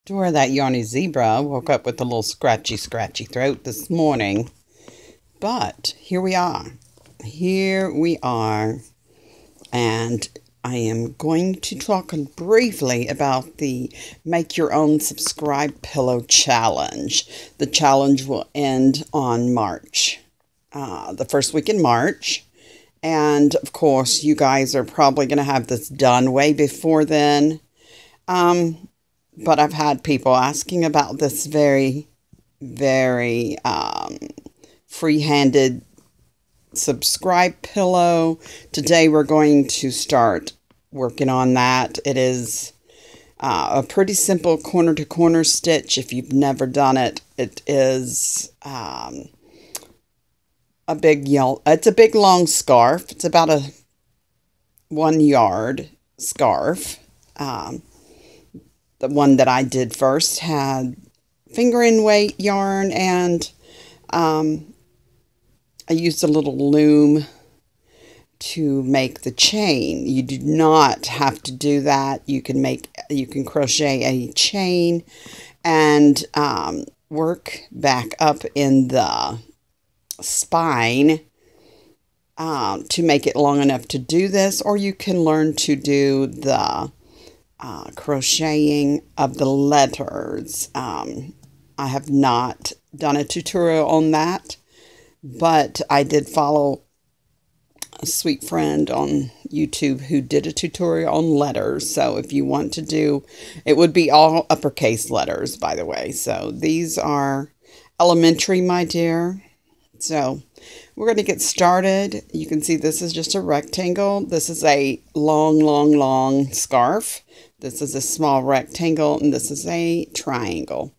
Dora, that Yarny Zebra, woke up with a little scratchy throat this morning. But here we are. Here we are. And I am going to talk briefly about the Make Your Own Subscribe Pillow Challenge. The challenge will end on March, the first week in March. And, of course, you guys are probably going to have this done way before then. But I've had people asking about this very free-handed subscribe pillow. Today we're going to start working on that. It is a pretty simple corner-to-corner stitch. If you've never done it, it is it's a big long scarf. It's about a 1 yard scarf. The one that I did first had fingering weight yarn, and I used a little loom to make the chain. You do not have to do that. You can crochet a chain and work back up in the spine to make it long enough to do this, or you can learn to do the crocheting of the letters. I have not done a tutorial on that, but I did follow a sweet friend on YouTube who did a tutorial on letters. So if you want to do, it would be all uppercase letters, by the way. So these are elementary, my dear. So we're going to get started. You can see this is just a rectangle. This is a long scarf. This is a small rectangle, and this is a triangle.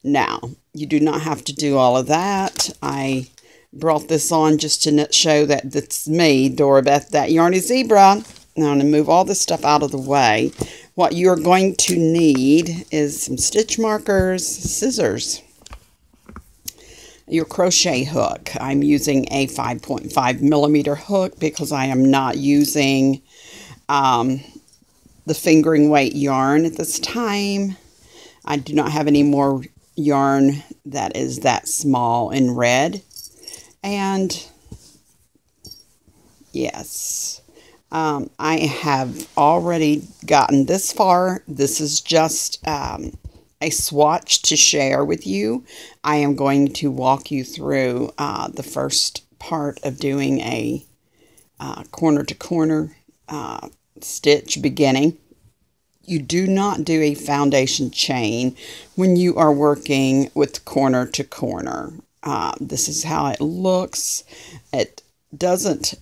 Now, you do not have to do all of that. I brought this on just to show that it's me, Dora Beth, that Yarny Zebra. Now, I'm going to move all this stuff out of the way. What you're going to need is some stitch markers, scissors, your crochet hook. I'm using a 5.5 millimeter hook because I am not using the fingering weight yarn at this time. I do not have any more yarn that is that small in red. And yes, I have already gotten this far. This is just a swatch to share with you. I am going to walk you through the first part of doing a corner-to-corner stitch beginning. You do not do a foundation chain when you are working with corner to corner. This is how it looks. It doesn't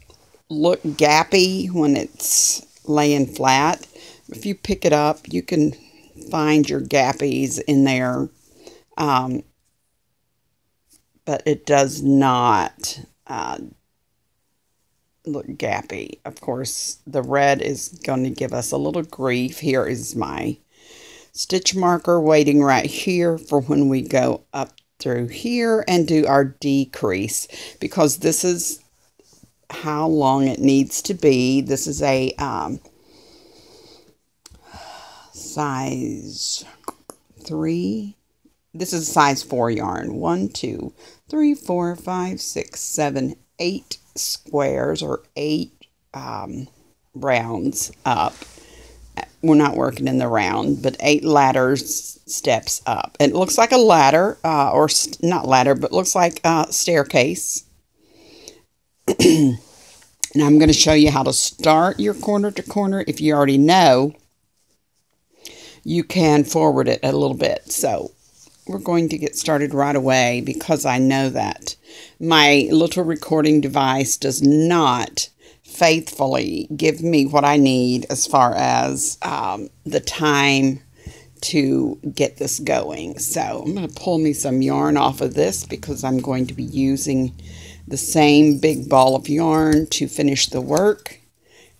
look gappy when it's laying flat. If you pick it up, you can find your gappies in there, but it does not look gappy. Of course, the red is going to give us a little grief. Here is my stitch marker waiting right here for when we go up through here and do our decrease, because this is how long it needs to be. This is a size 3. This is size 4 yarn. 1, 2, 3, 4, 5, 6, 7, 8 squares, or 8 rounds up. We're not working in the round, but 8 ladders, steps up. It looks like a ladder, or not ladder, but looks like a staircase. And I'm going to show you how to start your corner to corner. If you already know, you can forward it a little bit. So we're going to get started right away, because I know that my little recording device does not faithfully give me what I need as far as the time to get this going. So I'm going to pull me some yarn off of this, because I'm going to be using the same big ball of yarn to finish the work.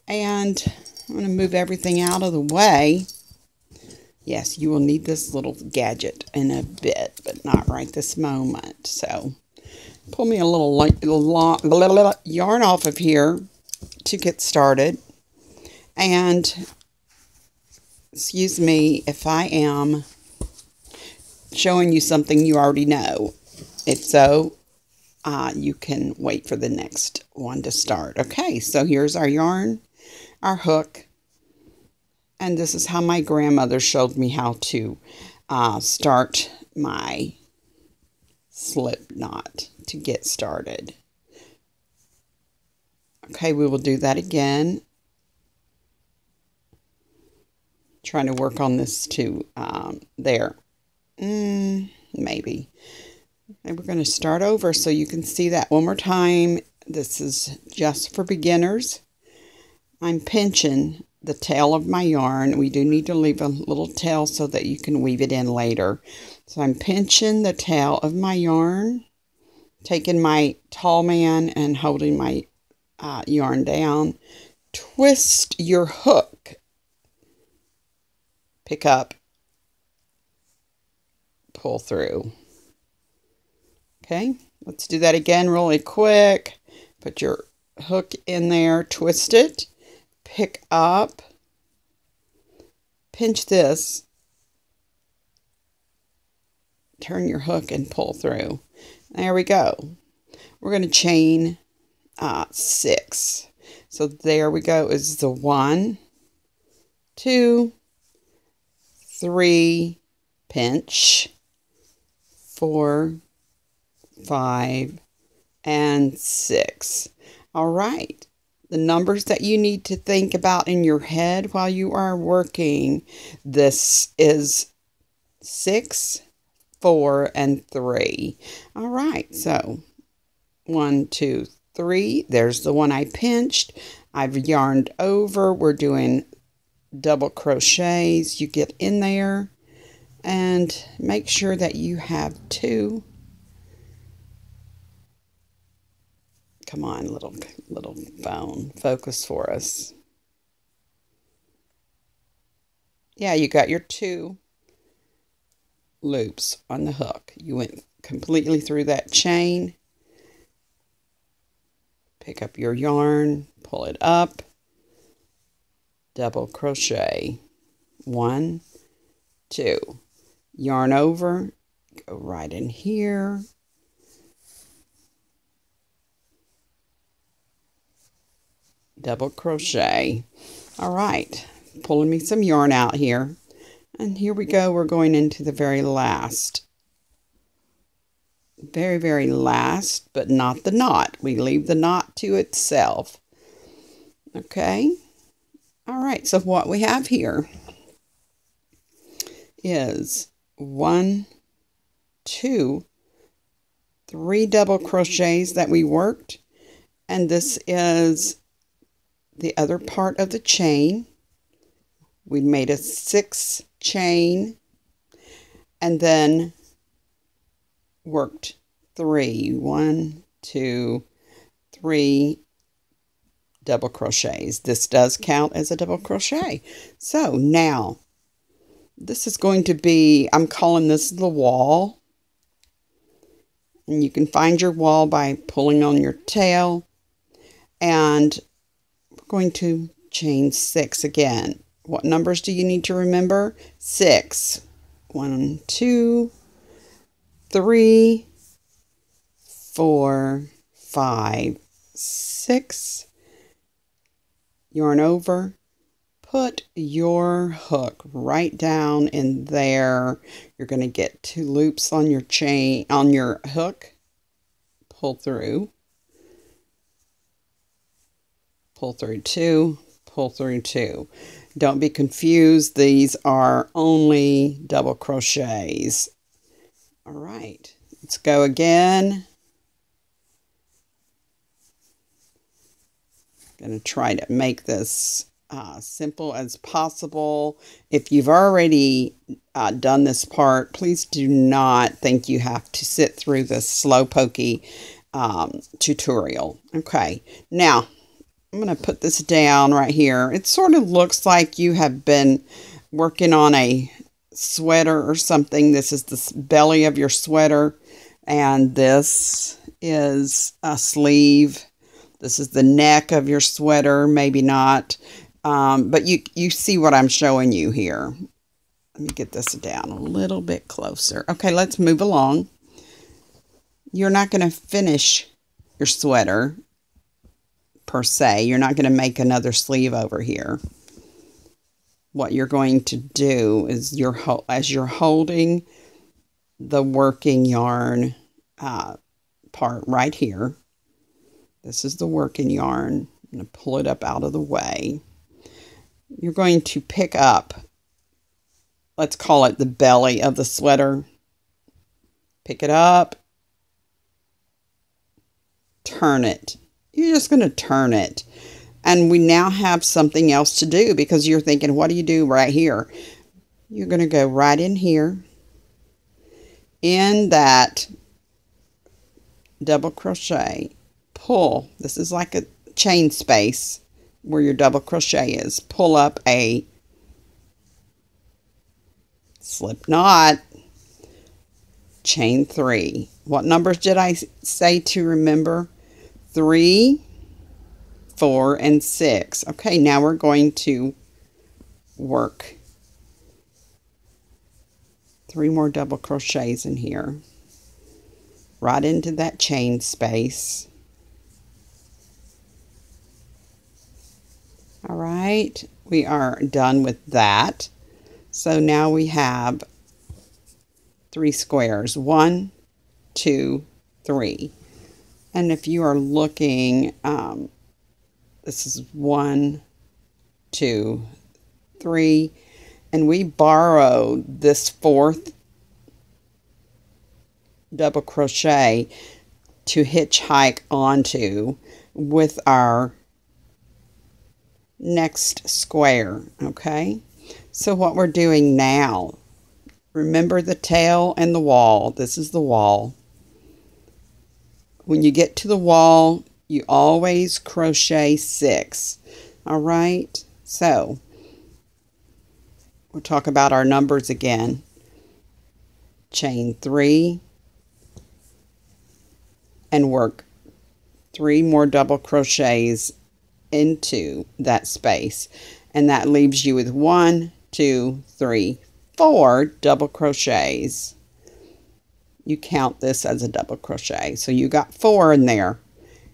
And I'm going to move everything out of the way. Yes, you will need this little gadget in a bit, but not right this moment. So pull me a little yarn off of here to get started. And excuse me if I am showing you something you already know. If so, you can wait for the next one to start. Okay, so here's our yarn, our hook, and this is how my grandmother showed me how to start my slip knot to get started. Okay, we will do that again. Trying to work on this too. There. Maybe. And we're going to start over so you can see that one more time. This is just for beginners. I'm pinching the tail of my yarn. We do need to leave a little tail so that you can weave it in later. So I'm pinching the tail of my yarn, taking my tall man and holding my yarn down. Twist your hook. Pick up. Pull through. Okay, let's do that again really quick. Put your hook in there, twist it, pick up, pinch this, turn your hook and pull through. There we go. We're going to chain 6. So there we go. Is the 1, 2, 3, pinch, 4, 5, and 6. All right. The numbers that you need to think about in your head while you are working. This is 6, 4, and 3. All right. So 1, 2, 3. There's the one I pinched. I've yarned over. We're doing double crochets. You get in there and make sure that you have 2. Come on, little phone, focus for us. Yeah, you got your 2 loops on the hook. You went completely through that chain. Pick up your yarn, pull it up, double crochet. 1, 2. Yarn over, go right in here. Double crochet. All right, pulling me some yarn out here. And here we go. We're going into the very last. Very, very last, but not the knot. We leave the knot to itself. Okay. All right, so what we have here is 1, 2, 3 double crochets that we worked. And this is the other part of the chain. We made a 6 chain and then worked 3. 1, 2, 3 double crochets. This does count as a double crochet. So now this is going to be, I'm calling this the wall. And you can find your wall by pulling on your tail. And we're going to chain 6 again. What numbers do you need to remember? 6. 1, 2, 3, 4, 5, 6. Yarn over. Put your hook right down in there. You're going to get 2 loops on your chain, on your hook. Pull through. Pull through 2. Pull through 2. Don't be confused. These are only double crochets. All right. Let's go again. I'm going to try to make this simple as possible. If you've already done this part, please do not think you have to sit through this slow pokey tutorial. Okay, now I'm going to put this down right here. It sort of looks like you have been working on a sweater or something. This is the belly of your sweater, and this is a sleeve. This is the neck of your sweater, maybe not. But you see what I'm showing you here. Let me get this down a little bit closer. Okay, let's move along. You're not going to finish your sweater per se. You're not going to make another sleeve over here. What you're going to do is as you're holding the working yarn part right here. This is the working yarn. I'm going to pull it up out of the way. You're going to pick up, let's call it the belly of the sweater. Pick it up. Turn it. You're just going to turn it. And we now have something else to do, because you're thinking, what do you do right here? You're going to go right in here, in that double crochet, pull. This is like a chain space where your double crochet is. Pull up a slip knot, chain 3. What numbers did I say to remember? 3, 4, and 6. Okay, now we're going to work 3 more double crochets in here, right into that chain space. All right, we are done with that. So now we have 3 squares. 1, 2, 3. And if you are looking, this is 1, 2, 3, and we borrowed this 4th double crochet to hitchhike onto with our next square. Okay, so what we're doing now, remember the tail and the wall. This is the wall. When you get to the wall, you always crochet 6. All right, so we'll talk about our numbers again. Chain 3 and work 3 more double crochets into that space, and that leaves you with 1, 2, 3, 4 double crochets. You count this as a double crochet, so you got 4 in there.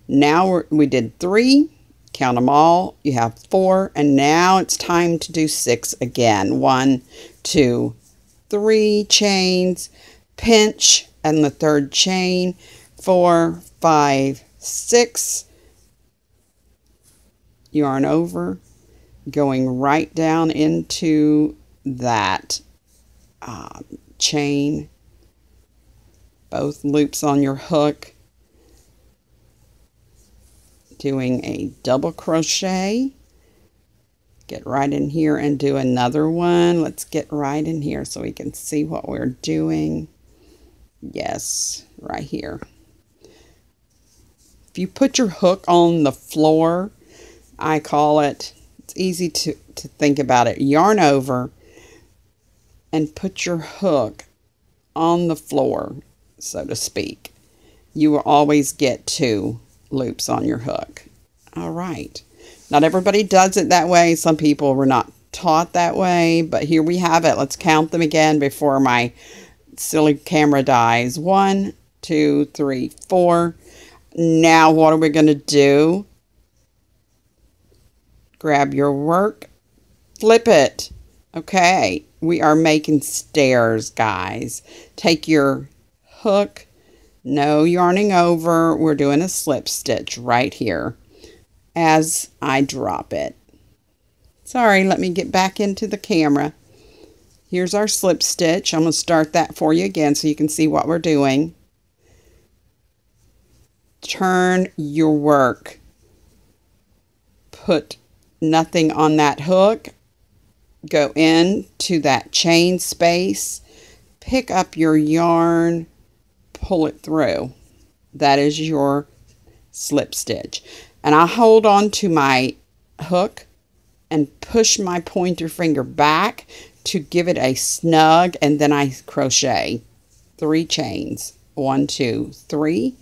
Now we did 3, count them all, you have 4, and now it's time to do 6 again. 1, 2, 3 chains, pinch, and the 3rd chain, 4, 5, 6, yarn over, going right down into that chain, both loops on your hook, doing a double crochet, get right in here and do another one. Let's get right in here so we can see what we're doing. Yes, right here. If you put your hook on the floor, I call it, it's easy to think about it, yarn over and put your hook on the floor, so to speak. You will always get 2 loops on your hook. All right. Not everybody does it that way. Some people were not taught that way, but here we have it. Let's count them again before my silly camera dies. 1, 2, 3, 4. Now what are we going to do? Grab your work, flip it. Okay, we are making stairs, guys. Take your hook, no yarning over. We're doing a slip stitch right here as I drop it. Sorry, let me get back into the camera. Here's our slip stitch. I'm going to start that for you again so you can see what we're doing. Turn your work. Put nothing on that hook. Go into that chain space. Pick up your yarn. Pull it through. That is your slip stitch. And I hold on to my hook and push my pointer finger back to give it a snug, and then I crochet 3 chains. 1, 2, 3.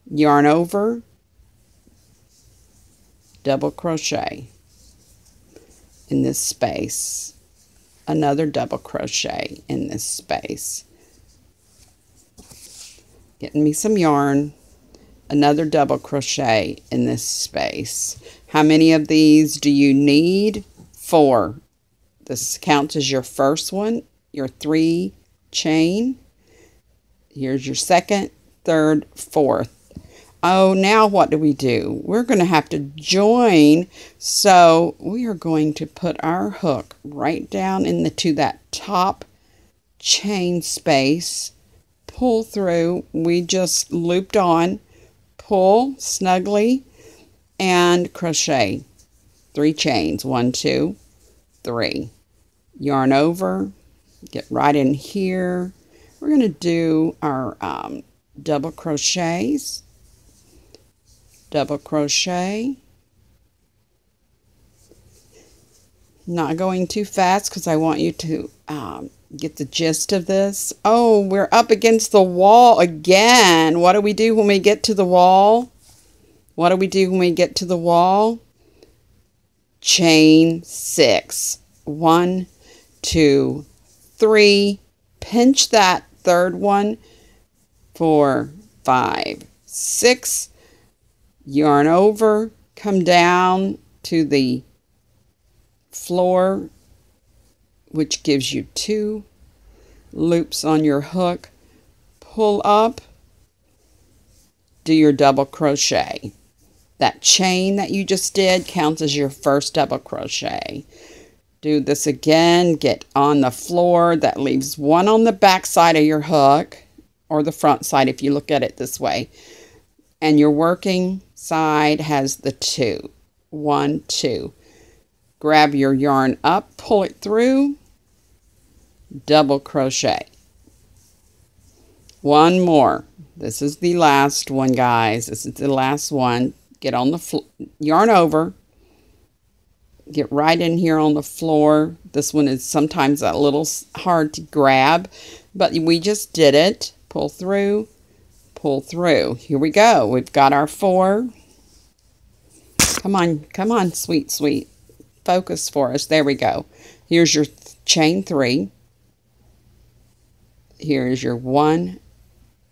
Yarn over, double crochet in this space. another double crochet in this space. Getting me some yarn, another double crochet in this space. How many of these do you need? 4. This counts as your first one, your 3 chain. Here's your second, third, fourth. Oh, now what do? We're going to have to join. So we are going to put our hook right down into that top chain space. Pull through. We just looped on. Pull snugly and crochet 3 chains. 1, 2, 3. Yarn over. Get right in here. We're going to do our double crochets. Double crochet. Not going too fast because I want you to get the gist of this. Oh, we're up against the wall again. What do we do when we get to the wall? What do we do when we get to the wall? Chain 6. 1, 2, 3. Pinch that third one. 4, 5, 6. Yarn over, come down to the floor, which gives you 2 loops on your hook. Pull up, do your double crochet. That chain that you just did counts as your first double crochet. Do this again, get on the floor. That leaves 1 on the back side of your hook, or the front side if you look at it this way. And your working side has the 2. 1, 2. Grab your yarn up, pull it through, double crochet. 1 more. This is the last one, guys. This is the last one. Get on the yarn over. Get right in here on the floor. This one is sometimes a little hard to grab, but we just did it. Pull through. Pull through. Here we go. We've got our 4. Come on, sweet, sweet. Focus for us. There we go. Here's your chain 3. Here's your 1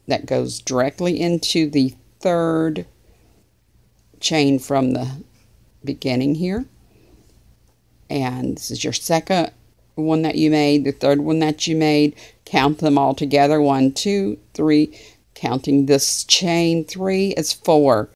that goes directly into the third chain from the beginning here. And this is your second one that you made, the third one that you made. Count them all together. 1, 2, 3. Counting this chain 3 is 4.